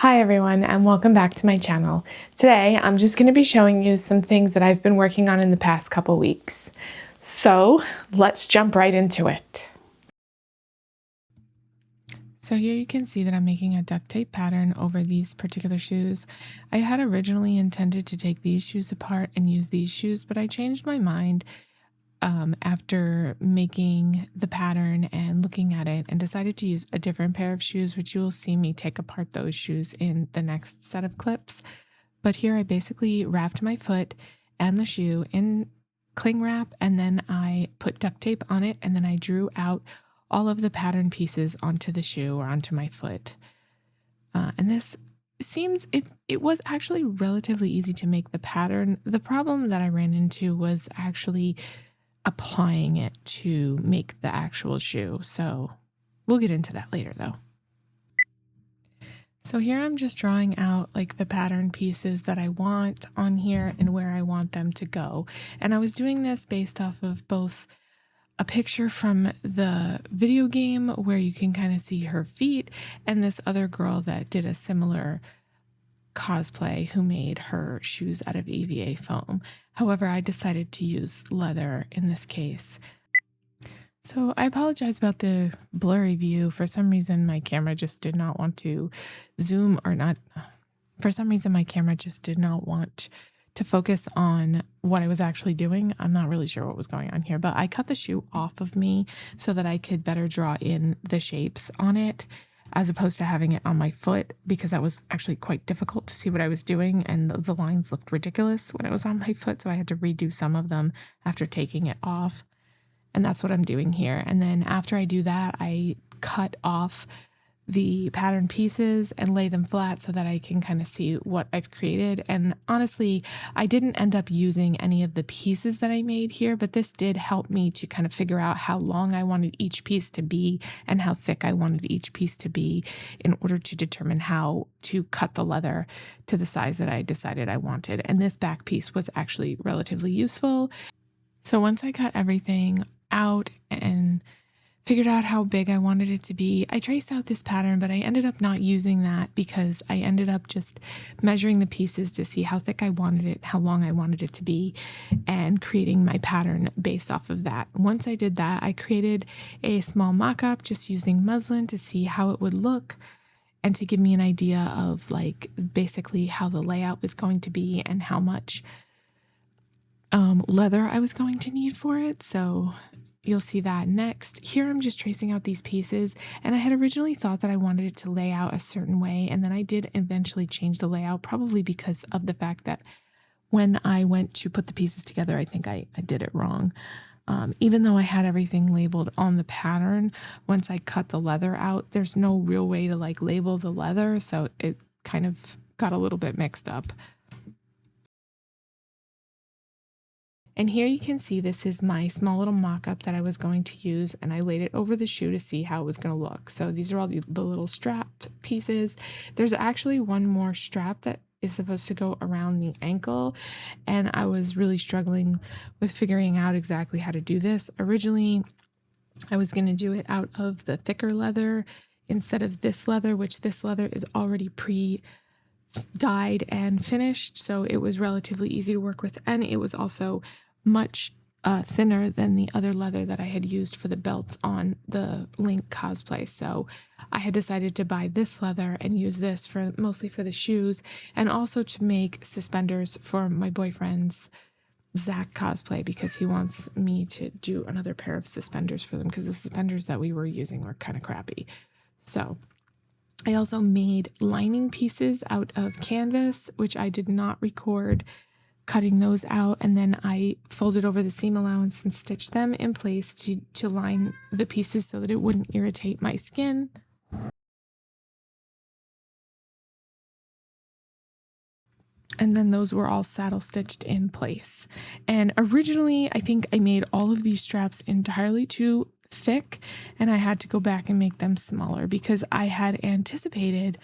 Hi everyone and welcome back to my channel. Today I'm just going to be showing you some things that I've been working on in the past couple weeks. So let's jump right into it. So here you can see that I'm making a duct tape pattern over these particular shoes. I had originally intended to take these shoes apart and use these shoes, but I changed my mind after making the pattern and looking at it and decided to use a different pair of shoes, which you will see me take apart those shoes in the next set of clips. But here I basically wrapped my foot and the shoe in cling wrap, and then I put duct tape on it, and then I drew out all of the pattern pieces onto the shoe or onto my foot. And this seems, it was actually relatively easy to make the pattern. The problem that I ran into was actually applying it to make the actual shoe. So we'll get into that later though. So here I'm just drawing out like the pattern pieces that I want on here and where I want them to go. And I was doing this based off of both a picture from the video game where you can kind of see her feet and this other girl that did a similar cosplay who made her shoes out of EVA foam. However, I decided to use leather in this case. So I apologize about the blurry view. For some reason, my camera just did not want to zoom or not. For some reason, my camera just did not want to focus on what I was actually doing. I'm not really sure what was going on here, but I cut the shoe off of me so that I could better draw in the shapes on it, as opposed to having it on my foot, because that was actually quite difficult to see what I was doing, and the lines looked ridiculous when it was on my foot, so I had to redo some of them after taking it off. And that's what I'm doing here. And then after I do that, I cut off the pattern pieces and lay them flat so that I can kind of see what I've created. And honestly, I didn't end up using any of the pieces that I made here, but this did help me to kind of figure out how long I wanted each piece to be and how thick I wanted each piece to be in order to determine how to cut the leather to the size that I decided I wanted. And this back piece was actually relatively useful. So once I got everything out and figured out how big I wanted it to be, I traced out this pattern, but I ended up not using that because I ended up just measuring the pieces to see how thick I wanted it, how long I wanted it to be, and creating my pattern based off of that. Once I did that, I created a small mock-up just using muslin to see how it would look and to give me an idea of like basically how the layout was going to be and how much leather I was going to need for it. So you'll see that next. Here I'm just tracing out these pieces, and I had originally thought that I wanted it to lay out a certain way, and then I did eventually change the layout, probably because of the fact that when I went to put the pieces together, I think I did it wrong. Even though I had everything labeled on the pattern, once I cut the leather out, there's no real way to like label the leather, so it kind of got a little bit mixed up. And here you can see this is my small little mock-up that I was going to use, and I laid it over the shoe to see how it was going to look. So these are all the little strap pieces. There's actually one more strap that is supposed to go around the ankle, and I was really struggling with figuring out exactly how to do this. Originally, I was going to do it out of the thicker leather instead of this leather, which this leather is already pre-dyed and finished, so it was relatively easy to work with, and it was also much thinner than the other leather that I had used for the belts on the Link cosplay. So I had decided to buy this leather and use this for mostly for the shoes, and also to make suspenders for my boyfriend's Zach cosplay, because he wants me to do another pair of suspenders for them because the suspenders that we were using were kind of crappy. So I also made lining pieces out of canvas, which I did not record cutting those out, and then I folded over the seam allowance and stitched them in place to line the pieces so that it wouldn't irritate my skin. And then those were all saddle stitched in place. And originally, I think I made all of these straps entirely too thick, and I had to go back and make them smaller because I had anticipated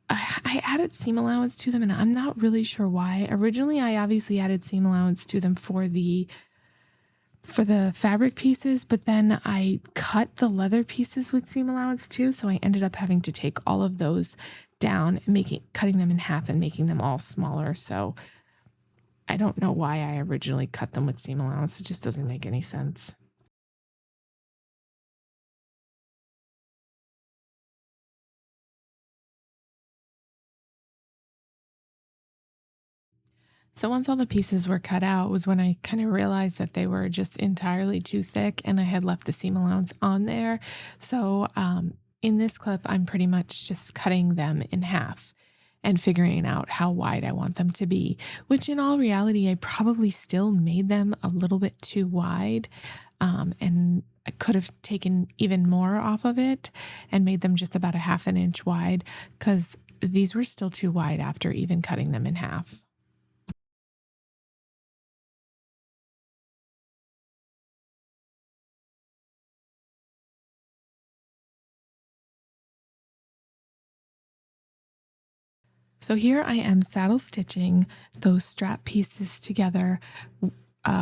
I added seam allowance to them, and I'm not really sure why. Originally, I obviously added seam allowance to them for the fabric pieces, but then I cut the leather pieces with seam allowance too, so I ended up having to take all of those down and cutting them in half and making them all smaller. So I don't know why I originally cut them with seam allowance. It just doesn't make any sense. So once all the pieces were cut out was when I kind of realized that they were just entirely too thick and I had left the seam allowance on there. So in this clip, I'm pretty much just cutting them in half and figuring out how wide I want them to be, which in all reality, I probably still made them a little bit too wide. And I could have taken even more off of it and made them just about a half an inch wide because these were still too wide after even cutting them in half. So here I am saddle stitching those strap pieces together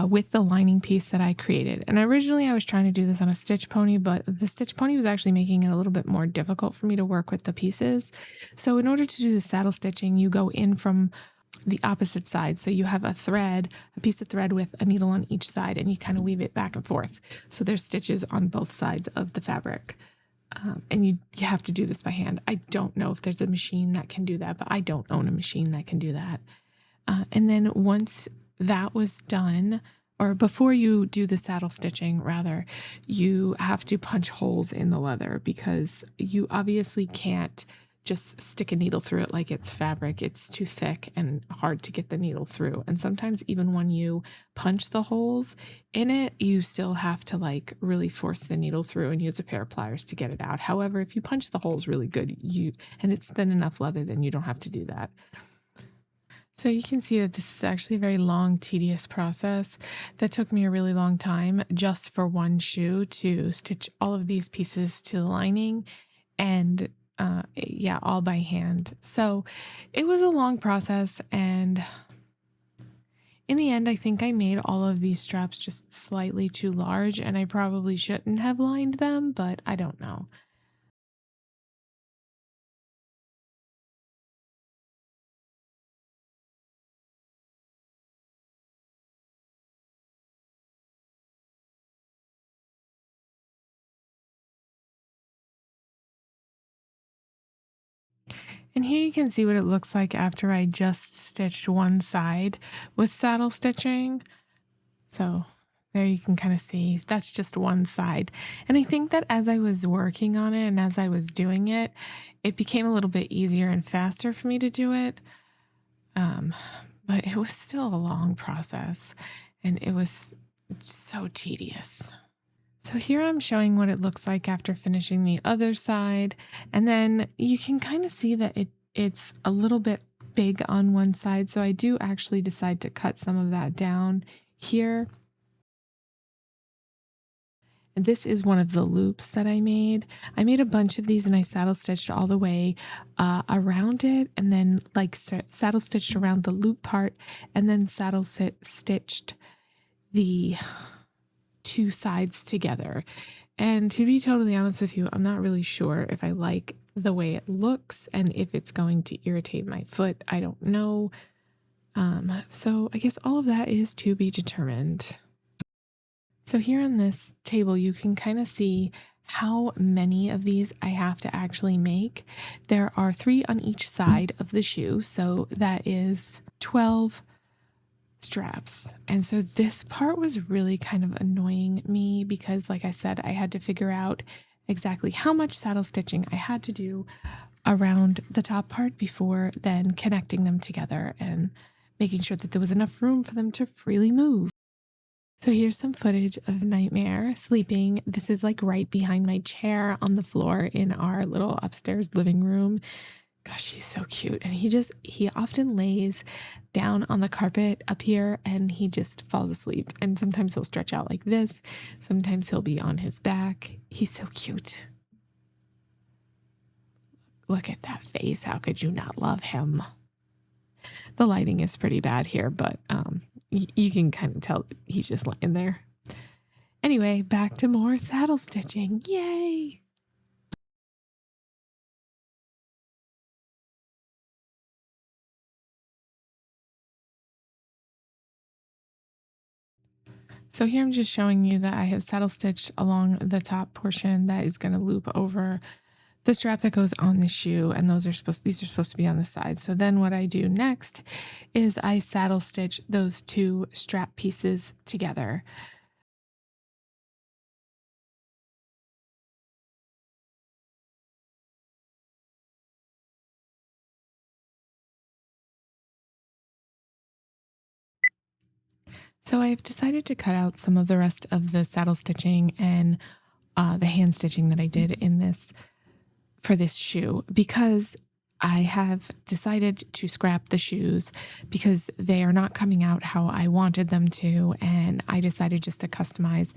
with the lining piece that I created. And originally I was trying to do this on a stitch pony, but the stitch pony was actually making it a little bit more difficult for me to work with the pieces. So in order to do the saddle stitching, you go in from the opposite side. So you have a piece of thread with a needle on each side, and you kind of weave it back and forth. So there's stitches on both sides of the fabric. And you have to do this by hand. I don't know if there's a machine that can do that, but I don't own a machine that can do that. And then once that was done, or before you do the saddle stitching, rather, you have to punch holes in the leather because you obviously can't just stick a needle through it like it's fabric. It's too thick and hard to get the needle through. And sometimes even when you punch the holes in it, you still have to like really force the needle through and use a pair of pliers to get it out. However, if you punch the holes really good, and it's thin enough leather, then you don't have to do that. So you can see that this is actually a very long, tedious process that took me a really long time just for one shoe to stitch all of these pieces to the lining and yeah, all by hand. So it was a long process, and in the end, I think I made all of these straps just slightly too large, and I probably shouldn't have lined them, but I don't know. And here you can see what it looks like after I just stitched one side with saddle stitching. So there you can kind of see that's just one side. And I think that as I was working on it and as I was doing it, it became a little bit easier and faster for me to do it. Um, but it was still a long process and it was so tedious. So here I'm showing what it looks like after finishing the other side. And then you can kind of see that it's a little bit big on one side. So I do actually decide to cut some of that down here. And this is one of the loops that I made. I made a bunch of these and I saddle stitched all the way around it, and then like saddle stitched around the loop part, and then stitched the two sides together. And to be totally honest with you, I'm not really sure if I like the way it looks and if it's going to irritate my foot. I don't know. So I guess all of that is to be determined. So here on this table, you can kind of see how many of these I have to actually make. There are 3 on each side of the shoe, so that is 12 straps. And so this part was really kind of annoying me because, like I said, I had to figure out exactly how much saddle stitching I had to do around the top part before then connecting them together and making sure that there was enough room for them to freely move. So here's some footage of Nightmare sleeping. This is like right behind my chair on the floor in our little upstairs living room. Gosh, he's so cute. And he often lays down on the carpet up here and he just falls asleep. And sometimes he'll stretch out like this. Sometimes he'll be on his back. He's so cute. Look at that face. How could you not love him? The lighting is pretty bad here, but you can kind of tell he's just lying there. Anyway, back to more saddle stitching. Yay! So here I'm just showing you that I have saddle stitched along the top portion that is going to loop over the strap that goes on the shoe, and these are supposed to be on the side. So then what I do next is I saddle stitch those two strap pieces together. So I've decided to cut out some of the rest of the saddle stitching and the hand stitching that I did in this for this shoe because I have decided to scrap the shoes because they are not coming out how I wanted them to. And I decided just to customize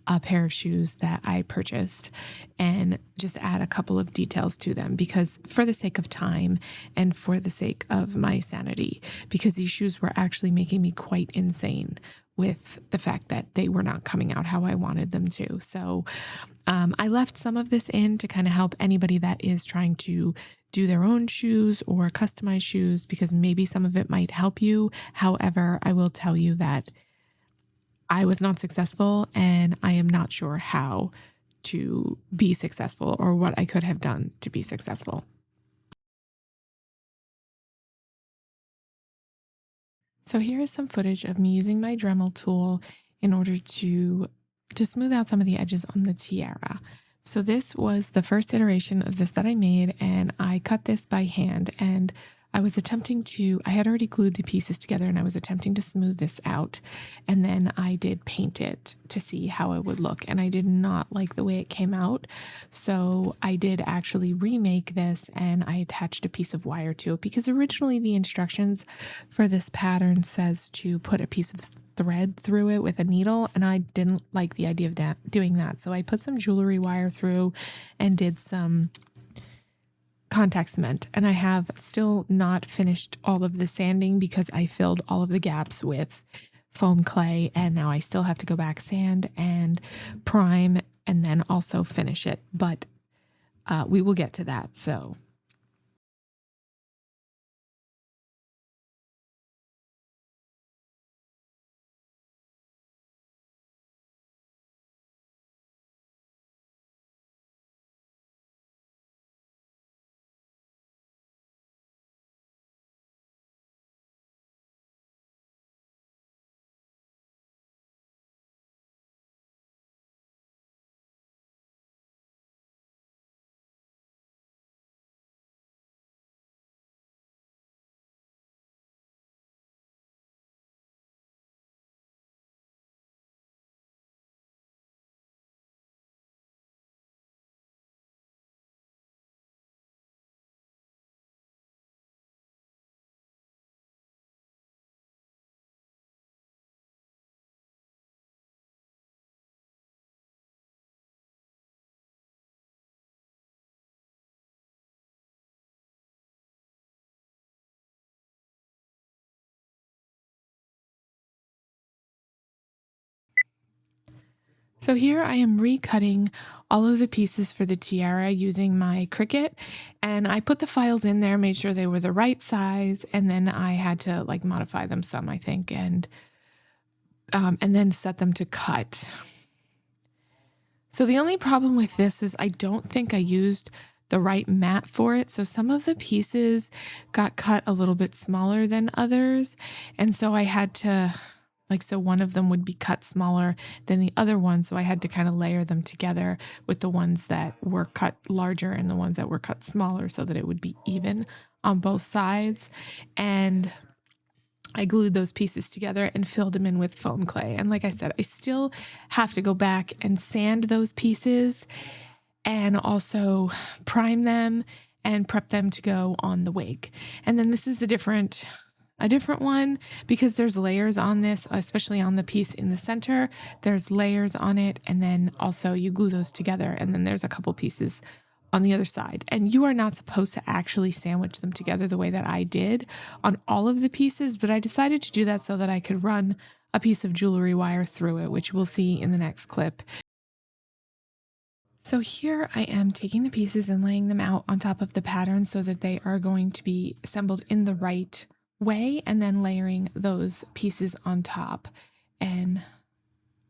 a pair of shoes that I purchased and just add a couple of details to them because for the sake of time and for the sake of my sanity, because these shoes were actually making me quite insane with the fact that they were not coming out how I wanted them to. So I left some of this in to kind of help anybody that is trying to do their own shoes or customize shoes because maybe some of it might help you. However, I will tell you that I was not successful and I am not sure how to be successful or what I could have done to be successful. So here is some footage of me using my Dremel tool in order to smooth out some of the edges on the tiara. So this was the first iteration of this that I made, and I cut this by hand, and I had already glued the pieces together and I was attempting to smooth this out. And then I did paint it to see how it would look. And I did not like the way it came out. So I did actually remake this and I attached a piece of wire to it because originally the instructions for this pattern says to put a piece of thread through it with a needle. And I didn't like the idea of doing that. So I put some jewelry wire through and did some contact cement, and I have still not finished all of the sanding because I filled all of the gaps with foam clay, and now I still have to go back, sand and prime, and then also finish it. But we will get to that. So So here I am recutting all of the pieces for the tiara using my Cricut, and I put the files in there, made sure they were the right size, and then I had to like modify them some, I think, and then set them to cut. So the only problem with this is I don't think I used the right mat for it. So some of the pieces got cut a little bit smaller than others. And so I had to, like, so one of them would be cut smaller than the other one. So I had to kind of layer them together with the ones that were cut larger and the ones that were cut smaller so that it would be even on both sides. And I glued those pieces together and filled them in with foam clay. And like I said, I still have to go back and sand those pieces and also prime them and prep them to go on the wig. And then this is a different one because there's layers on this, especially on the piece in the center. There's layers on it, and then also you glue those together, and then there's a couple pieces on the other side. And you are not supposed to actually sandwich them together the way that I did on all of the pieces, but I decided to do that so that I could run a piece of jewelry wire through it, which we'll see in the next clip. So here I am taking the pieces and laying them out on top of the pattern so that they are going to be assembled in the right way, and then layering those pieces on top. And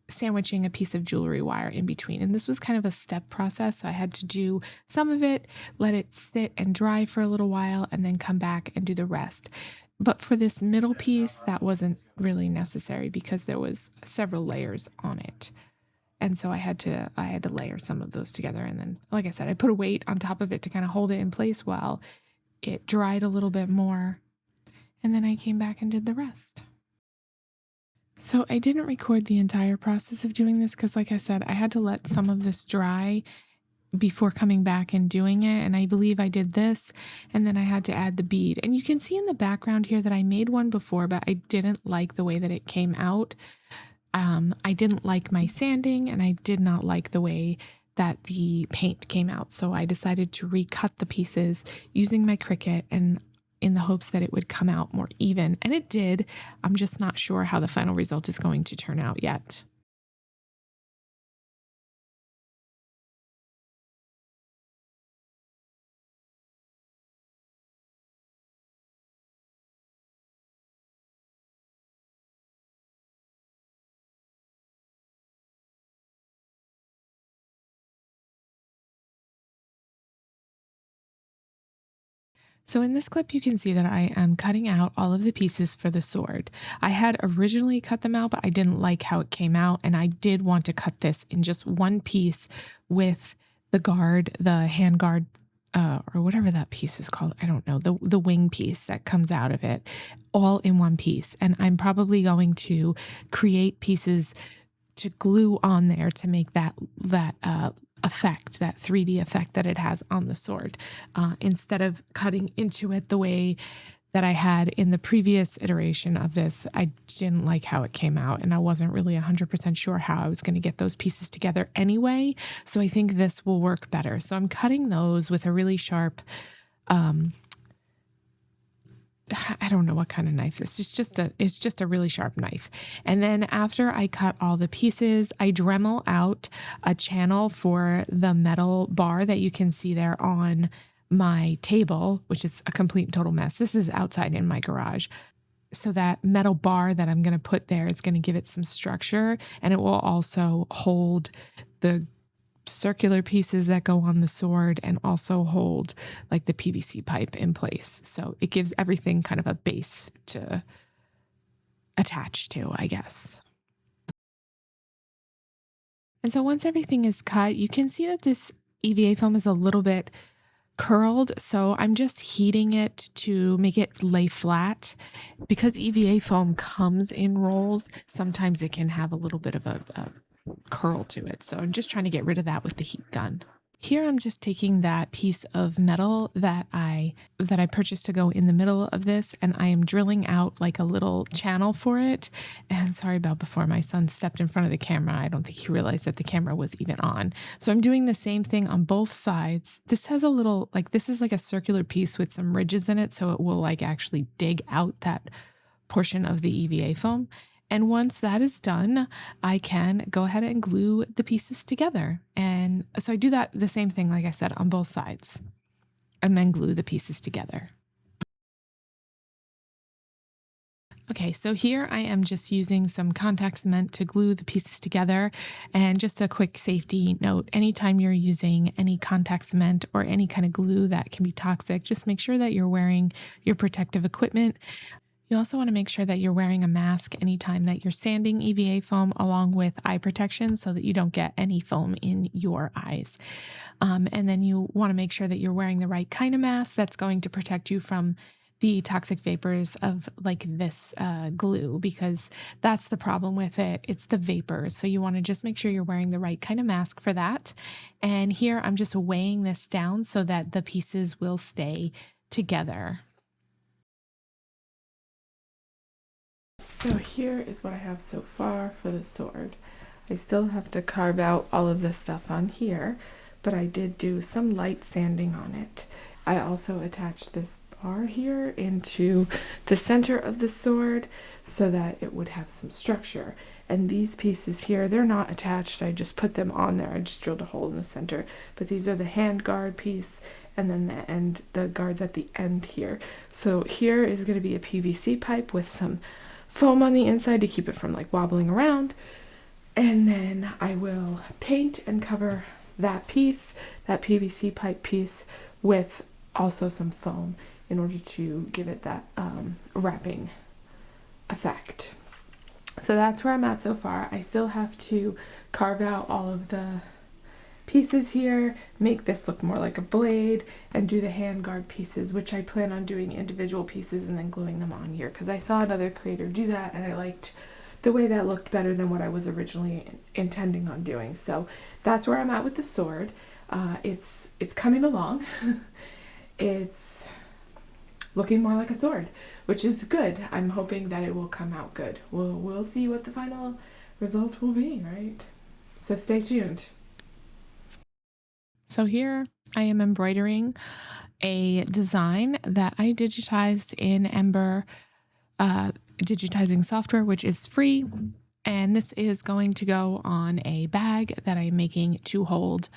sandwiching a piece of jewelry wire in between. And this was kind of a step process. So I had to do some of it, let it sit and dry for a little while, and then come back and do the rest. But for this middle piece, that wasn't really necessary because there was several layers on it. And so I had to layer some of those together. And then, like I said, I put a weight on top of it to kind of hold it in place while it dried a little bit more. And then I came back and did the rest. So I didn't record the entire process of doing this because, like I said, I had to let some of this dry before coming back and doing it. And I believe I did this, and then I had to add the bead. And you can see in the background here that I made one before, but I didn't like the way that it came out. I didn't like my sanding, and I did not like the way that the paint came out. So I decided to recut the pieces using my Cricut, and in the hopes that it would come out more even. And it did. I'm just not sure how the final result is going to turn out yet. So in this clip, you can see that I am cutting out all of the pieces for the sword. I had originally cut them out, but I didn't like how it came out. And I did want to cut this in just one piece with the guard, the hand guard, or whatever that piece is called. I don't know, the wing piece that comes out of it, all in one piece. And I'm probably going to create pieces to glue on there to make that effect, that 3D effect that it has on the sword, instead of cutting into it the way that I had in the previous iteration of this. I didn't like how it came out, and I wasn't really 100% sure how I was going to get those pieces together anyway. So I think this will work better. So I'm cutting those with a really sharp, I don't know what kind of knife this is. It's just a really sharp knife. And then after I cut all the pieces, I Dremel out a channel for the metal bar that you can see there on my table, which is a complete and total mess. This is outside in my garage. So that metal bar that I'm going to put there is going to give it some structure, and it will also hold the circular pieces that go on the sword and also hold like the PVC pipe in place. So it gives everything kind of a base to attach to, I guess. And so once everything is cut, you can see that this EVA foam is a little bit curled. So I'm just heating it to make it lay flat. Because EVA foam comes in rolls, sometimes it can have a little bit of a curl to it. So I'm just trying to get rid of that with the heat gun. Here I'm just taking that piece of metal that I purchased to go in the middle of this, and I am drilling out like a little channel for it. And sorry about before, my son stepped in front of the camera. I don't think he realized that the camera was even on. So I'm doing the same thing on both sides. This has a little, like, this is like a circular piece with some ridges in it, so it will like actually dig out that portion of the EVA foam. And once that is done, I can go ahead and glue the pieces together. And so I do that, the same thing, like I said, on both sides, and then glue the pieces together. Okay, so here I am just using some contact cement to glue the pieces together. And just a quick safety note, anytime you're using any contact cement or any kind of glue that can be toxic, just make sure that you're wearing your protective equipment. You also want to make sure that you're wearing a mask anytime that you're sanding EVA foam, along with eye protection, so that you don't get any foam in your eyes. And then you want to make sure that you're wearing the right kind of mask that's going to protect you from the toxic vapors of like this glue, because that's the problem with it. It's the vapors. So you want to just make sure you're wearing the right kind of mask for that. And here I'm just weighing this down so that the pieces will stay together. So here is what I have so far for the sword. I still have to carve out all of this stuff on here, but I did do some light sanding on it. I also attached this bar here into the center of the sword so that it would have some structure. And these pieces here, they're not attached. I just put them on there. I just drilled a hole in the center. But these are the hand guard piece, and then the guards at the end here. So here is going to be a PVC pipe with some foam on the inside to keep it from like wobbling around. And then I will paint and cover that piece, that PVC pipe piece, with also some foam in order to give it that wrapping effect. So that's where I'm at so far. I still have to carve out all of the pieces here, make this look more like a blade, and do the handguard pieces, which I plan on doing individual pieces and then gluing them on here because I saw another creator do that and I liked the way that looked better than what I was originally intending on doing. So that's where I'm at with the sword. It's coming along. It's looking more like a sword, which is good. I'm hoping that it will come out good. We'll see what the final result will be, right? So stay tuned. So here I am embroidering a design that I digitized in Ember digitizing software, which is free. And this is going to go on a bag that I'm making to hold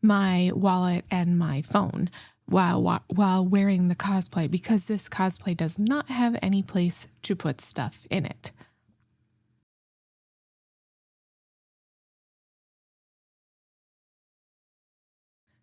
my wallet and my phone while wearing the cosplay, because this cosplay does not have any place to put stuff in it.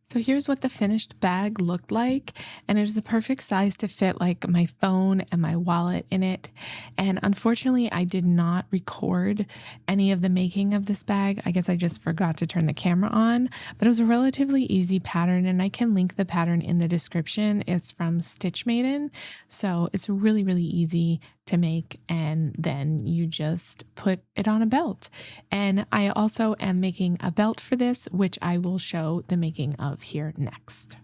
So here's what the finished bag looked like, and it is the perfect size to fit like my phone and my wallet in it. And unfortunately, I did not record any of the making of this bag. I guess I just forgot to turn the camera on, but it was a relatively easy pattern, and I can link the pattern in the description. It's from Stitch Maiden, so it's really, really easy to make, and then you just put it on a belt. And I also am making a belt for this, which I will show the making of here next.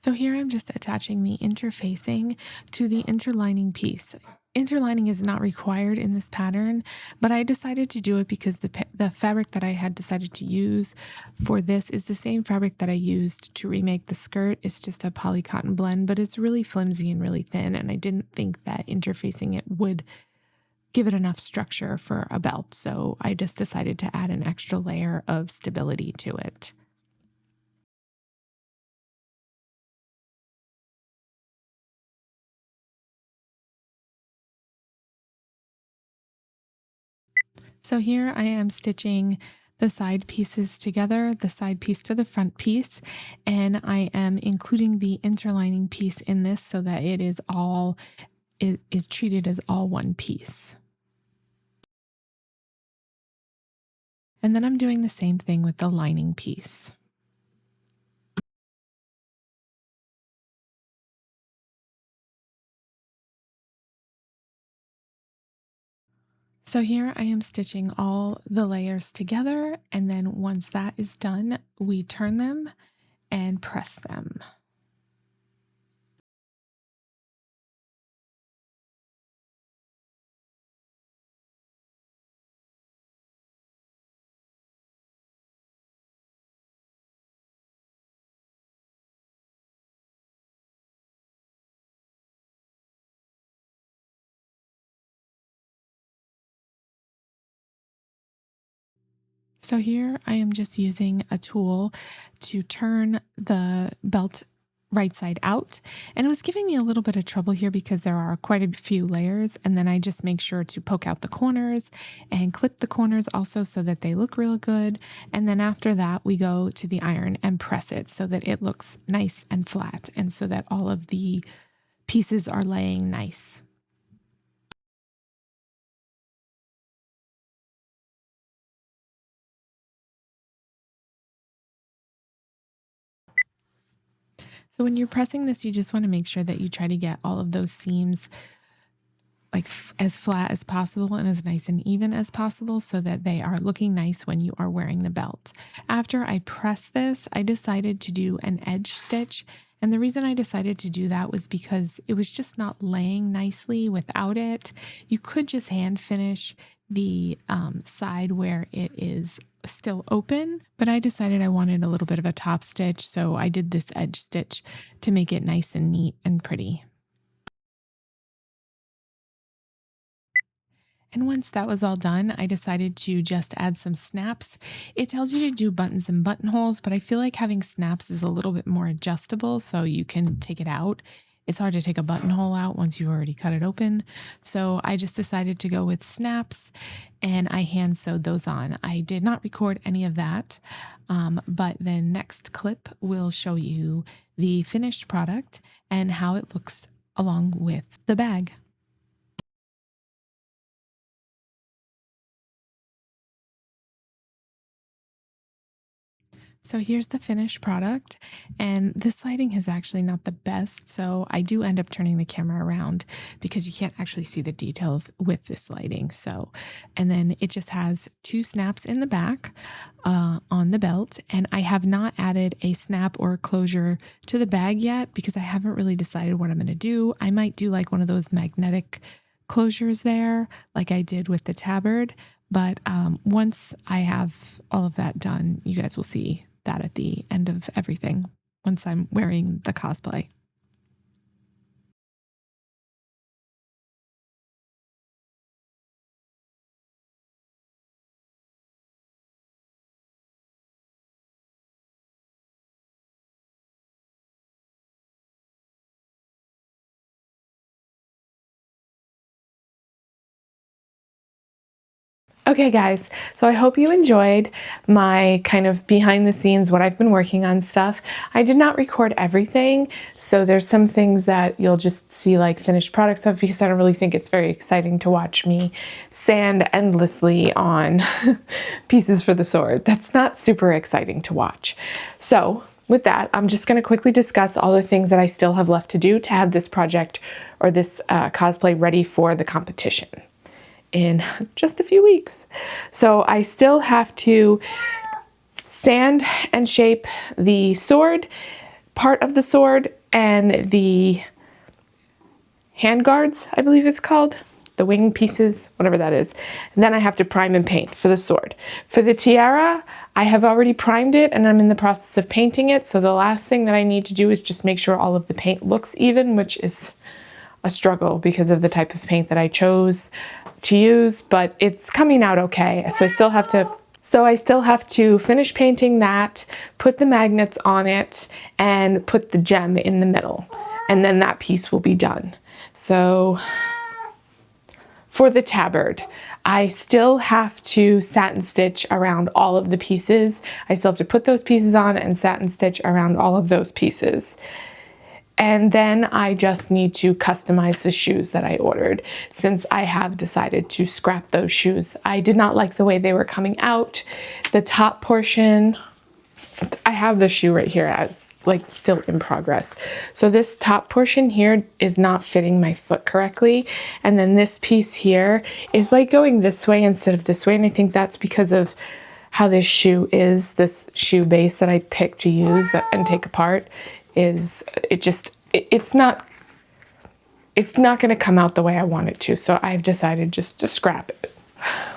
So here I'm just attaching the interfacing to the interlining piece. Interlining is not required in this pattern, but I decided to do it because the fabric that I had decided to use for this is the same fabric that I used to remake the skirt. It's just a poly cotton blend, but it's really flimsy and really thin, and I didn't think that interfacing it would give it enough structure for a belt. So I just decided to add an extra layer of stability to it. So here I am stitching the side pieces together, the side piece to the front piece, and I am including the interlining piece in this so that it is treated as all one piece. And then I'm doing the same thing with the lining piece. So here I am stitching all the layers together, and then once that is done, we turn them and press them. So here I am just using a tool to turn the belt right side out. And it was giving me a little bit of trouble here because there are quite a few layers. And then I just make sure to poke out the corners and clip the corners also so that they look real good. And then after that, we go to the iron and press it so that it looks nice and flat and so that all of the pieces are laying nice. So when you're pressing this, you just want to make sure that you try to get all of those seams like as flat as possible and as nice and even as possible so that they are looking nice when you are wearing the belt. After I press this, I decided to do an edge stitch. And the reason I decided to do that was because it was just not laying nicely without it. You could just hand finish the side where it is still open, but I decided I wanted a little bit of a top stitch. So I did this edge stitch to make it nice and neat and pretty. And once that was all done, I decided to just add some snaps. It tells you to do buttons and buttonholes, but I feel like having snaps is a little bit more adjustable, so you can take it out it's hard to take a buttonhole out once you already cut it open. So I just decided to go with snaps, and I hand sewed those on. I did not record any of that, but the next clip will show you the finished product and how it looks along with the bag. So here's the finished product, and this lighting is actually not the best, so I do end up turning the camera around because you can't actually see the details with this lighting. So, and then it just has 2 snaps in the back on the belt, and I have not added a snap or a closure to the bag yet because I haven't really decided what I'm going to do. I might do like one of those magnetic closures there like I did with the Tabard, but once I have all of that done, you guys will see that at the end of everything once I'm wearing the cosplay. Okay guys, so I hope you enjoyed my kind of behind the scenes, what I've been working on stuff. I did not record everything, so there's some things that you'll just see like finished product stuff because I don't really think it's very exciting to watch me sand endlessly on pieces for the sword. That's not super exciting to watch. So with that, I'm just going to quickly discuss all the things that I still have left to do to have this project or this cosplay ready for the competition in just a few weeks. So I still have to sand and shape the sword, part of the sword, and the hand guards, I believe it's called, the wing pieces, whatever that is. And then I have to prime and paint for the sword. For the tiara, I have already primed it and I'm in the process of painting it. So the last thing that I need to do is just make sure all of the paint looks even, which is a struggle because of the type of paint that I chose to use, but it's coming out okay. So I still have to finish painting that, put the magnets on it, and put the gem in the middle, and then that piece will be done. So for the tabard, I still have to satin stitch around all of the pieces. I still have to put those pieces on and satin stitch around all of those pieces. And then I just need to customize the shoes that I ordered since I have decided to scrap those shoes. I did not like the way they were coming out. The top portion, I have the shoe right here as like still in progress. So this top portion here is not fitting my foot correctly. And then this piece here is like going this way instead of this way. And I think that's because of how this shoe is, this shoe base that I picked to use and take apart. It's not going to come out the way I want it to. So I've decided just to scrap it,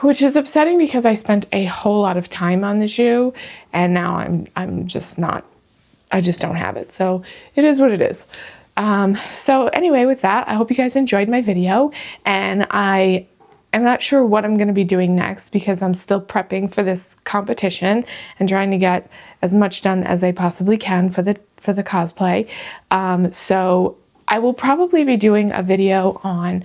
which is upsetting because I spent a whole lot of time on the shoe and now I just don't have it. So it is what it is. So anyway, with that, I hope you guys enjoyed my video, and I'm not sure what I'm going to be doing next because I'm still prepping for this competition and trying to get as much done as I possibly can for the cosplay. So I will probably be doing a video on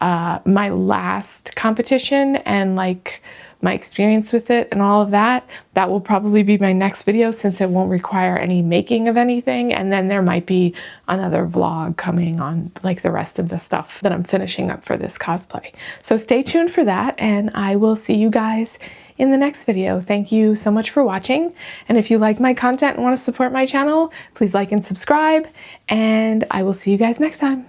my last competition and like my experience with it and all of that. That will probably be my next video since it won't require any making of anything. And then there might be another vlog coming on like the rest of the stuff that I'm finishing up for this cosplay. So stay tuned for that, and I will see you guys in the next video. Thank you so much for watching. And if you like my content and want to support my channel, please like and subscribe, and I will see you guys next time.